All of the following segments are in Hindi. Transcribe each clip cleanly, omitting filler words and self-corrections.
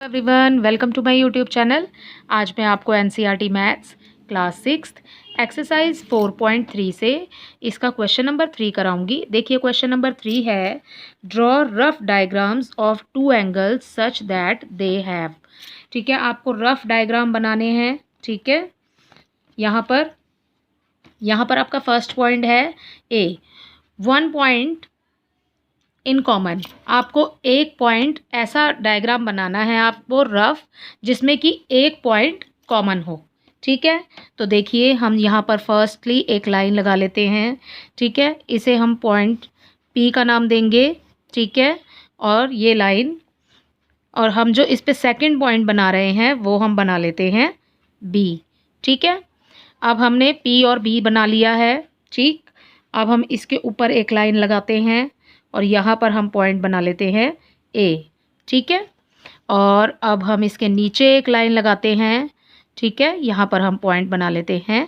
Everyone, welcome to my YouTube channel. आज मैं आपको एनसीईआरटी मैथ्स क्लास 6 एक्सरसाइज 4.3 से इसका क्वेश्चन नंबर 3 कराऊंगी। देखिए क्वेश्चन नंबर 3 है, draw rough diagrams of two angles such that they have. ठीक है, आपको रफ डायग्राम बनाने हैं। ठीक है, यहाँ पर आपका फर्स्ट पॉइंट है ए, वन पॉइंट इन कॉमन। आपको एक पॉइंट ऐसा डायग्राम बनाना है आपको रफ, जिसमें कि एक पॉइंट कॉमन हो। ठीक है, तो देखिए हम यहाँ पर फर्स्टली एक लाइन लगा लेते हैं। ठीक है, इसे हम पॉइंट पी का नाम देंगे। ठीक है, और ये लाइन, और हम जो इस पे सेकंड पॉइंट बना रहे हैं वो हम बना लेते हैं बी। ठीक है, अब हमने पी और बी बना लिया है। ठीक, अब हम इसके ऊपर एक लाइन लगाते हैं और यहाँ पर हम पॉइंट बना लेते हैं ए। ठीक है, और अब हम इसके नीचे एक लाइन लगाते हैं। ठीक है, यहाँ पर हम पॉइंट बना लेते हैं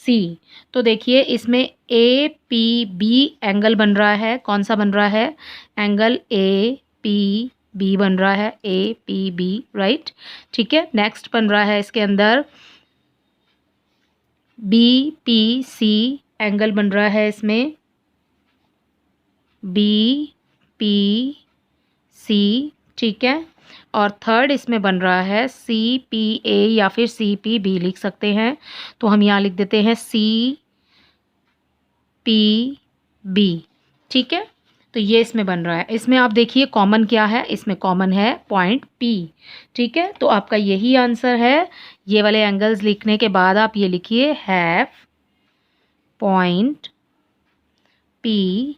सी। तो देखिए इसमें ए पी बी एंगल बन रहा है। कौन सा बन रहा है? एंगल ए पी बी बन रहा है, ए पी बी, राइट। ठीक है, नेक्स्ट बन रहा है इसके अंदर बी पी सी एंगल बन रहा है इसमें, बी पी सी। ठीक है, और थर्ड इसमें बन रहा है सी पी ए या फिर सी पी बी लिख सकते हैं। तो हम यहाँ लिख देते हैं सी पी बी। ठीक है, तो ये इसमें बन रहा है। इसमें आप देखिए कॉमन क्या है, इसमें कॉमन है पॉइंट पी। ठीक है, तो आपका यही आंसर है। ये वाले एंगल्स लिखने के बाद आप ये लिखिए have point P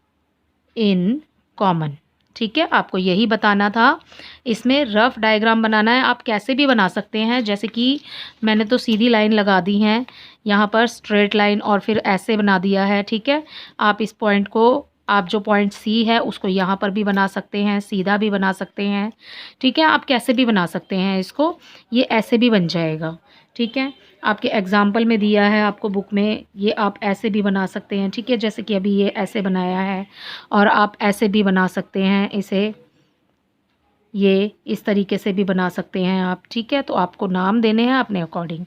in common. ठीक है, आपको यही बताना था। इसमें रफ डायग्राम बनाना है, आप कैसे भी बना सकते हैं। जैसे कि मैंने तो सीधी लाइन लगा दी है यहाँ पर, स्ट्रेट लाइन, और फिर ऐसे बना दिया है। ठीक है, आप इस पॉइंट को, आप जो पॉइंट सी है उसको यहाँ पर भी बना सकते हैं, सीधा भी बना सकते हैं। ठीक है, आप कैसे भी बना सकते हैं इसको, ये ऐसे भी बन जाएगा। ठीक है, आपके एग्जाम्पल में दिया है आपको बुक में, ये आप ऐसे भी बना सकते हैं। ठीक है, जैसे कि अभी ये ऐसे बनाया है, और आप ऐसे भी बना सकते हैं इसे, ये इस तरीके से भी बना सकते हैं आप। ठीक है, तो आपको नाम देने हैं अपने अकॉर्डिंग,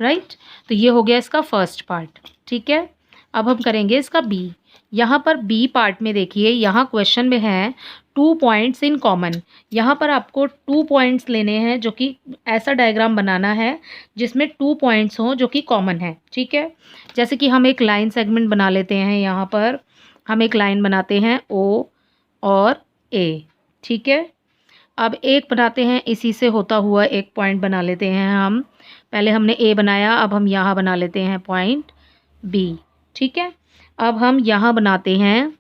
राइट। तो ये हो गया इसका फर्स्ट पार्ट। ठीक है, अब हम करेंगे इसका बी। यहाँ पर बी पार्ट में देखिए, यहाँ क्वेश्चन में है टू पॉइंट्स इन कॉमन। यहाँ पर आपको टू पॉइंट्स लेने हैं, जो कि ऐसा डायग्राम बनाना है जिसमें टू पॉइंट्स हों जो कि कॉमन है। ठीक है, जैसे कि हम एक लाइन सेगमेंट बना लेते हैं। यहाँ पर हम एक लाइन बनाते हैं ओ और ए। ठीक है, अब एक बनाते हैं, इसी से होता हुआ एक पॉइंट बना लेते हैं हम। पहले हमने ए बनाया, अब हम यहाँ बना लेते हैं पॉइंट बी। ठीक है, अब हम यहाँ बनाते हैं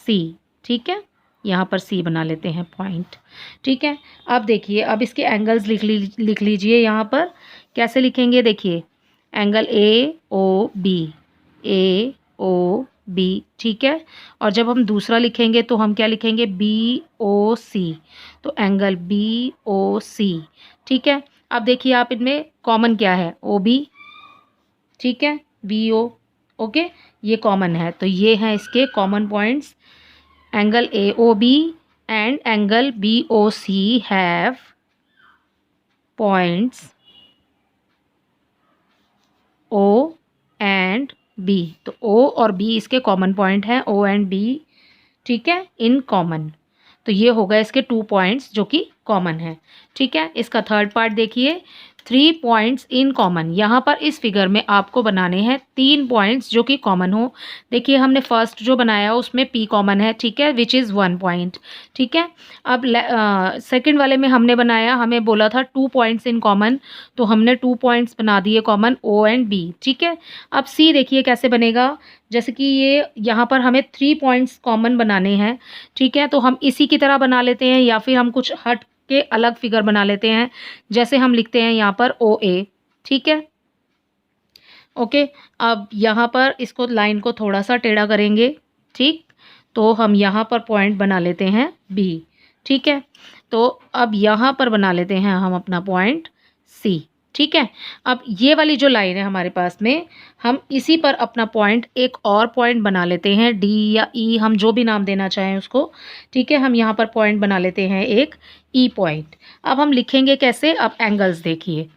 सी। ठीक है, यहाँ पर सी बना लेते हैं पॉइंट। ठीक है, अब देखिए, अब इसके एंगल्स लिख लीजिए। यहाँ पर कैसे लिखेंगे? देखिए angle A O B, A O B. ठीक है, और जब हम दूसरा लिखेंगे तो हम क्या लिखेंगे? बी ओ सी। तो एंगल बी ओ सी। ठीक है, अब देखिए आप इनमें कॉमन क्या है? O B. ठीक है, बी ओ, ओके, ये कॉमन है। तो ये हैं इसके common points, angle A O B and angle B O C have points O and B. तो ओ और बी इसके कॉमन पॉइंट हैं, ओ एंड बी। ठीक है, इन कॉमन। तो ये हो गए इसके टू पॉइंट्स जो कि कॉमन है। ठीक है, इसका थर्ड पार्ट देखिए, थ्री पॉइंट्स इन कॉमन। यहाँ पर इस फिगर में आपको बनाने हैं तीन पॉइंट्स जो कि कॉमन हो। देखिए हमने फर्स्ट जो बनाया उसमें पी कॉमन है। ठीक है, विच इज़ वन पॉइंट। ठीक है, अब सेकंड वाले में हमने बनाया, हमें बोला था टू पॉइंट्स इन कॉमन, तो हमने टू पॉइंट्स बना दिए कॉमन, ओ एंड बी। ठीक है, अब सी देखिए कैसे बनेगा। जैसे कि ये यहाँ पर हमें थ्री पॉइंट्स कॉमन बनाने हैं। ठीक है, तो हम इसी की तरह बना लेते हैं, या फिर हम कुछ हट के अलग फिगर बना लेते हैं। जैसे हम लिखते हैं यहाँ पर ओ ए। ठीक है, ओके, अब यहाँ पर इसको लाइन को थोड़ा सा टेढ़ा करेंगे। ठीक, तो हम यहाँ पर पॉइंट बना लेते हैं बी। ठीक है, तो अब यहाँ पर बना लेते हैं हम अपना पॉइंट सी। ठीक है, अब ये वाली जो लाइन है हमारे पास में, हम इसी पर अपना पॉइंट, एक और पॉइंट बना लेते हैं, डी या ई, हम जो भी नाम देना चाहें उसको। ठीक है, हम यहाँ पर पॉइंट बना लेते हैं एक ई पॉइंट। अब हम लिखेंगे कैसे, अब एंगल्स देखिए,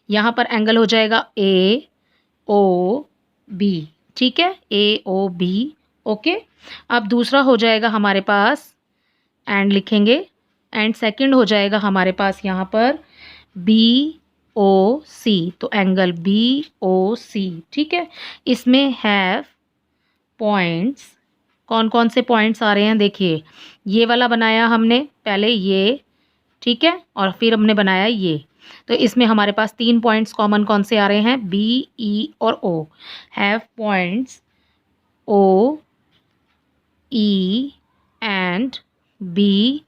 यहाँ पर एंगल हो जाएगा ए ओ बी, ठीक है, ए ओ बी, ओके। अब दूसरा हो जाएगा हमारे पास, एंड लिखेंगे, एंड सेकंड हो जाएगा हमारे पास यहाँ पर बी ओ सी, तो एंगल बी ओ सी, ठीक है। इसमें हैव पॉइंट्स, कौन कौन से पॉइंट्स आ रहे हैं देखिए, ये वाला बनाया हमने पहले ये, ठीक है, और फिर हमने बनाया ये, तो इसमें हमारे पास 3 पॉइंट्स कॉमन कौन से आ रहे हैं, बी ई और O. Have points O E and B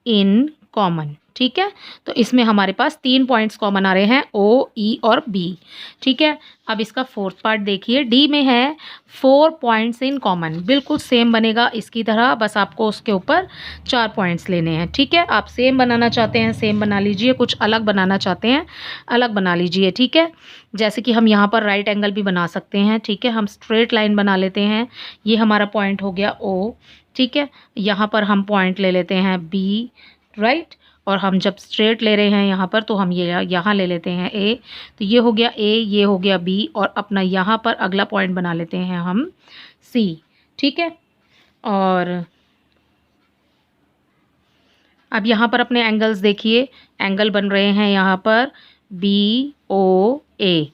in common, ठीक है। तो इसमें हमारे पास 3 पॉइंट्स कॉमन आ रहे हैं, ओ ई और बी, ठीक है। अब इसका फोर्थ पार्ट देखिए, डी में है 4 पॉइंट्स इन कॉमन, बिल्कुल सेम बनेगा इसकी तरह, बस आपको उसके ऊपर 4 पॉइंट्स लेने हैं, ठीक है। आप सेम बनाना चाहते हैं सेम बना लीजिए, कुछ अलग बनाना चाहते हैं अलग बना लीजिए, ठीक है। जैसे कि हम यहाँ पर राइट एंगल भी बना सकते हैं, ठीक है। हम स्ट्रेट लाइन बना लेते हैं, ये हमारा पॉइंट हो गया ओ, ठीक है। यहाँ पर हम पॉइंट ले लेते हैं बी, राइट, और हम जब स्ट्रेट ले रहे हैं यहाँ पर तो हम ये यहाँ ले लेते हैं ए, तो ये हो गया ए, ये हो गया बी, और अपना यहाँ पर अगला पॉइंट बना लेते हैं हम सी, ठीक है। और अब यहाँ पर अपने एंगल्स देखिए, एंगल बन रहे हैं यहाँ पर बी ओ ए,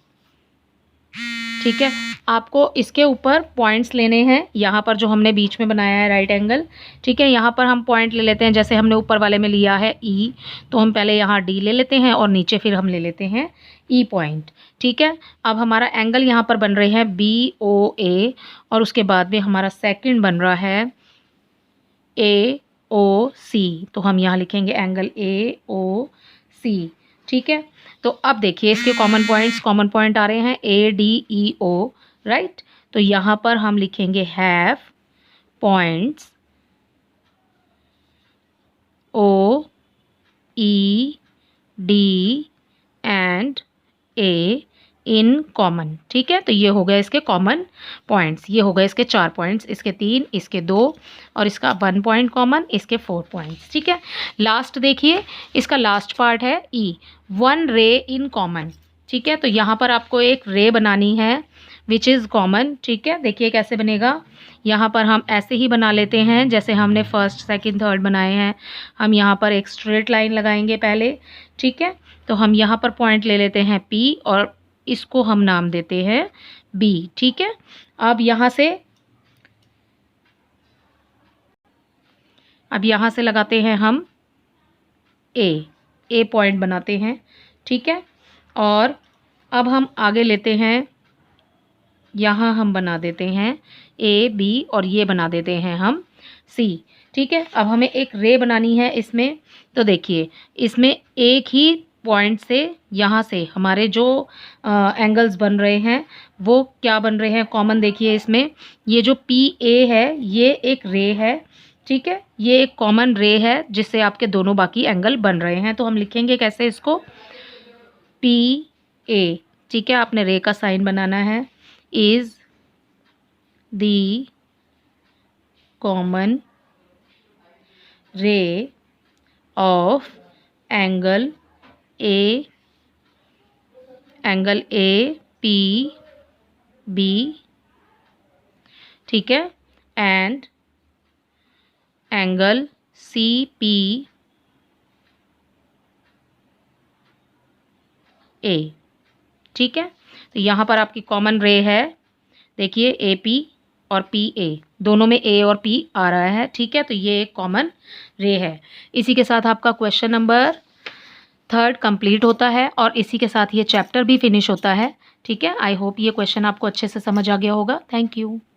ठीक है। आपको इसके ऊपर पॉइंट्स लेने हैं, यहाँ पर जो हमने बीच में बनाया है राइट एंगल, ठीक है, यहाँ पर हम पॉइंट ले लेते हैं, जैसे हमने ऊपर वाले में लिया है ई, तो हम पहले यहाँ डी ले लेते हैं और नीचे फिर हम ले लेते हैं ई पॉइंट, ठीक है। अब हमारा एंगल यहाँ पर बन रहे हैं बी ओ ए, और उसके बाद में हमारा सेकंड बन रहा है ए ओ सी, तो हम यहाँ लिखेंगे एंगल ए ओ सी, ठीक है। तो अब देखिए इसके कॉमन पॉइंट आ रहे हैं A D E O, right, तो यहाँ पर हम लिखेंगे have points O E D and A in common, ठीक है। तो ये हो गए इसके कॉमन पॉइंट्स, ये हो गए इसके 4 पॉइंट्स, इसके 3, इसके 2, और इसका 1 पॉइंट कॉमन, इसके 4 पॉइंट्स, ठीक है। लास्ट देखिए, इसका लास्ट पार्ट है ई, 1 रे इन कॉमन, ठीक है। तो यहाँ पर आपको एक रे बनानी है विच इज़ कॉमन, ठीक है। देखिए कैसे बनेगा, यहाँ पर हम ऐसे ही बना लेते हैं जैसे हमने फर्स्ट सेकंड थर्ड बनाए हैं। हम यहाँ पर एक स्ट्रेट लाइन लगाएंगे पहले, ठीक है। तो हम यहाँ पर पॉइंट ले लेते हैं पी, और इसको हम नाम देते हैं बी, ठीक है। अब यहाँ से लगाते हैं हम ए पॉइंट बनाते हैं, ठीक है। और अब हम आगे लेते हैं, यहाँ हम बना देते हैं ए बी, और ये बना देते हैं हम सी, ठीक है। अब हमें एक रे बनानी है इसमें, तो देखिए इसमें एक ही पॉइंट से यहाँ से हमारे जो एंगल्स बन रहे हैं वो क्या बन रहे हैं कॉमन, देखिए इसमें ये जो पी ए है ये एक रे है, ठीक है, ये एक कॉमन रे है जिससे आपके दोनों बाकी एंगल बन रहे हैं। तो हम लिखेंगे कैसे इसको, पी ए, ठीक है, आपने रे का साइन बनाना है, is the common ray of angle A P B, ठीक है, and angle C P A, ठीक है। तो यहाँ पर आपकी कॉमन रे है, देखिए ए पी और पी ए, दोनों में ए और पी आ रहा है, ठीक है। तो ये एक कॉमन रे है। इसी के साथ आपका क्वेश्चन नंबर 3 कंप्लीट होता है, और इसी के साथ ये चैप्टर भी फिनिश होता है, ठीक है। आई होप ये क्वेश्चन आपको अच्छे से समझ आ गया होगा। Thank you.